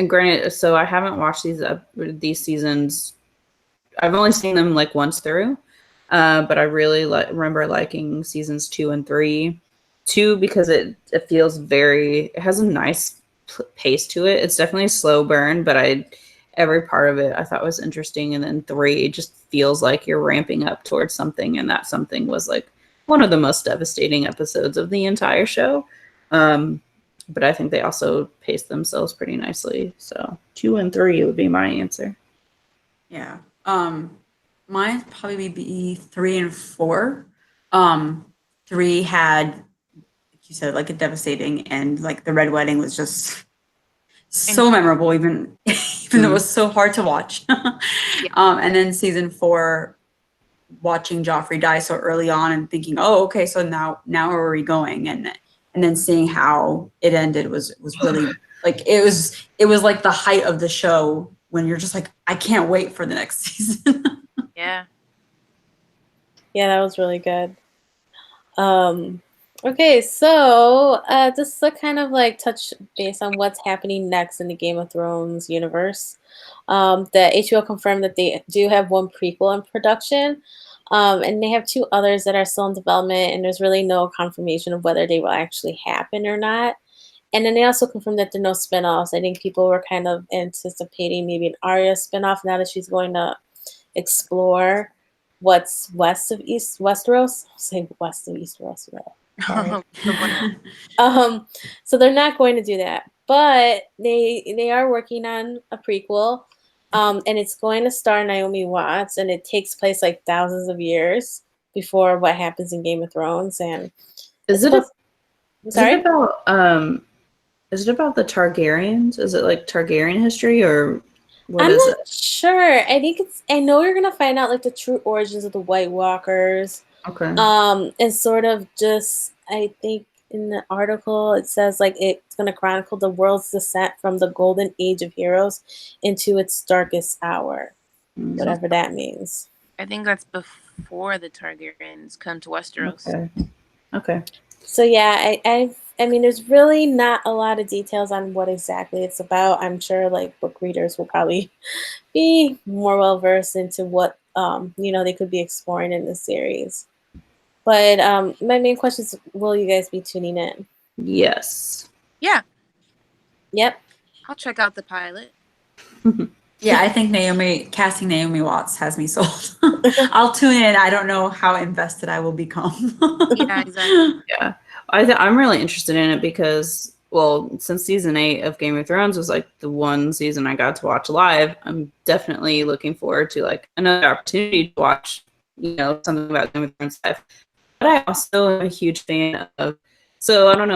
granted, so I haven't watched these seasons. I've only seen them like once through, but I really remember liking seasons 2 and 3. 2 because it feels it has a nice pace to it. It's definitely a slow burn, but every part of it I thought was interesting. And then 3 just feels like you're ramping up towards something, and that something was like one of the most devastating episodes of the entire show. But I think they also paced themselves pretty nicely. So 2 and 3 would be my answer. Yeah. Mine probably be 3 and 4. 3 had, like you said, like a devastating end. Like the Red Wedding was just so memorable, even though it was so hard to watch. And then season 4, watching Joffrey die so early on and thinking, oh, okay, so now where are we going? And then seeing how it ended was really like it was like the height of the show when you're just like, I can't wait for the next season. Yeah, that was really good. Okay, so just to kind of like touch base on what's happening next in the Game of Thrones universe. The HBO confirmed that they do have one prequel in production, and they have 2 others that are still in development, and there's really no confirmation of whether they will actually happen or not. And then they also confirmed that there are no spinoffs. I think people were kind of anticipating maybe an Arya spinoff now that she's going to explore what's west of East Westeros. I'll say west of East Westeros. So they're not going to do that, but they are working on a prequel, and it's going to star Naomi Watts, and it takes place like thousands of years before what happens in Game of Thrones. And Is it about Is it about the Targaryens? Is it like Targaryen history or what I'm is not it? sure. I think I know you're gonna find out like the true origins of the White Walkers. Okay. And sort of just I think in the article it says like it's gonna chronicle the world's descent from the golden age of heroes into its darkest hour. Mm, Whatever that means. I think that's before the Targaryens come to Westeros. okay. Okay. So yeah, I mean there's really not a lot of details on what exactly it's about. I'm sure like book readers will probably be more well versed into what they could be exploring in this series. But my main question is, will you guys be tuning in? Yes. Yeah, Yep. I'll check out the pilot. Yeah, I think casting Naomi Watts has me sold. I'll tune in. I don't know how invested I will become. Yeah, exactly. Yeah. I'm really interested in it because, well, since season 8 of Game of Thrones was like the one season I got to watch live, I'm definitely looking forward to like another opportunity to watch, something about Game of Thrones live. But I also am a huge fan of. So I don't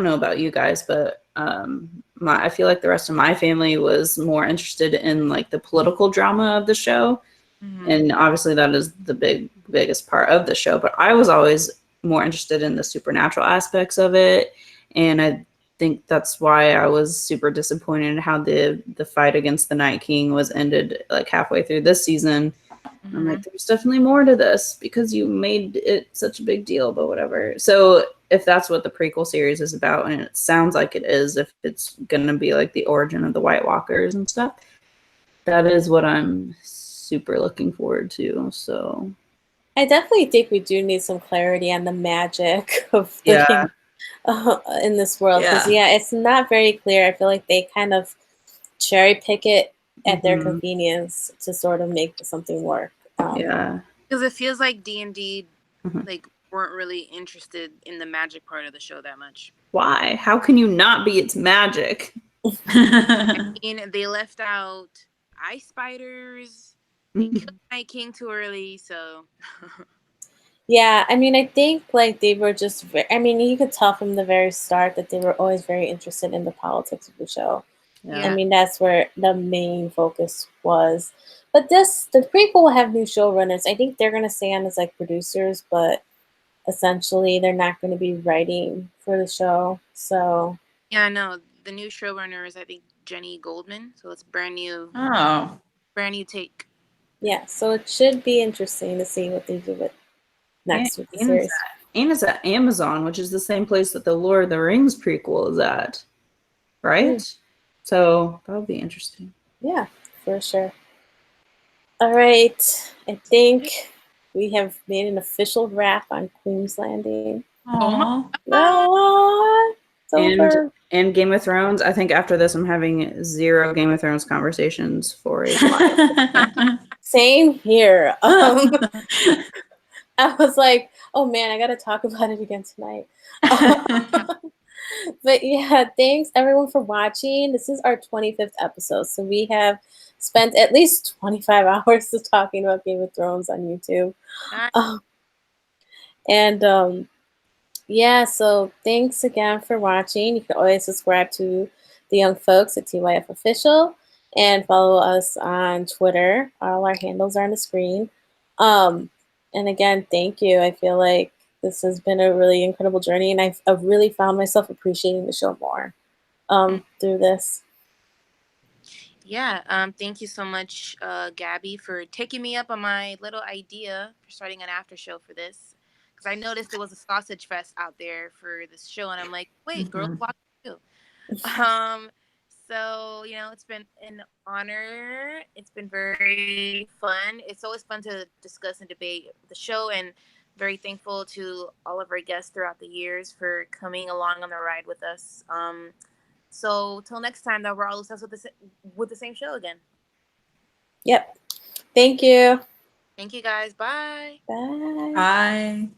know about you guys, but I feel like the rest of my family was more interested in like the political drama of the show, and obviously that is the biggest part of the show. But I was always more interested in the supernatural aspects of it, and I think that's why I was super disappointed in how the fight against the Night King was ended like halfway through this season. I'm like, there's definitely more to this because you made it such a big deal, but whatever. So if that's what the prequel series is about, and it sounds like it is, if it's gonna be like the origin of the White Walkers and stuff, that is what I'm super looking forward to. So I definitely think we do need some clarity on the magic of yeah, living in this world because Yeah. it's not very clear. I feel like they kind of cherry pick it at their Mhm. convenience to sort of make something work. Yeah. Because it feels like D&D Mhm. like weren't really interested in the magic part of the show that much. Why? How can you not be its magic? I mean, they left out ice spiders. They killed Night King too early, so Yeah, I mean, I think like they were just. I mean, you could tell from the very start that they were always very interested in the politics of the show. I yeah. mean, that's where the main focus was. But the prequel will have new showrunners. I think they're gonna stay on as like producers, but essentially they're not going to be writing for the show. So Yeah, no. The new showrunner is I think Jenny Goldman, so it's Oh. brand new take. yeah, so it should be interesting to see what they do with And, next with the and it's series. and it's at Amazon, which is the same place that the Lord of the Rings prequel is at, right? So that'll be interesting. Yeah, for sure. All right, I think we have made an official wrap on Queen's Landing. Oh my Aw. god. Ah, it's And over. and Game of Thrones. I think after this, I'm having 0 Game of Thrones conversations for a while. Same here. I was like, oh man, I got to talk about it again tonight. But yeah, thanks everyone for watching. This is our 25th episode. So we have spent at least 25 hours of talking about Game of Thrones on YouTube. Nice. And yeah, so thanks again for watching. You can always subscribe to the Young Folks at TYF Official and follow us on Twitter. All our handles are on the screen. And again, thank you. I feel like this has been a really incredible journey, and I've really found myself appreciating the show more through this. Yeah, thank you so much, Gabby, for taking me up on my little idea for starting an after show for this. Because I noticed there was a sausage fest out there for this show, and I'm like, wait, girls watch it too. So it's been an honor. It's been very fun. It's always fun to discuss and debate the show, and very thankful to all of our guests throughout the years for coming along on the ride with us. So till next time, that we're all obsessed with the same show again. Yep. Thank you. Thank you guys. Bye. Bye. Bye.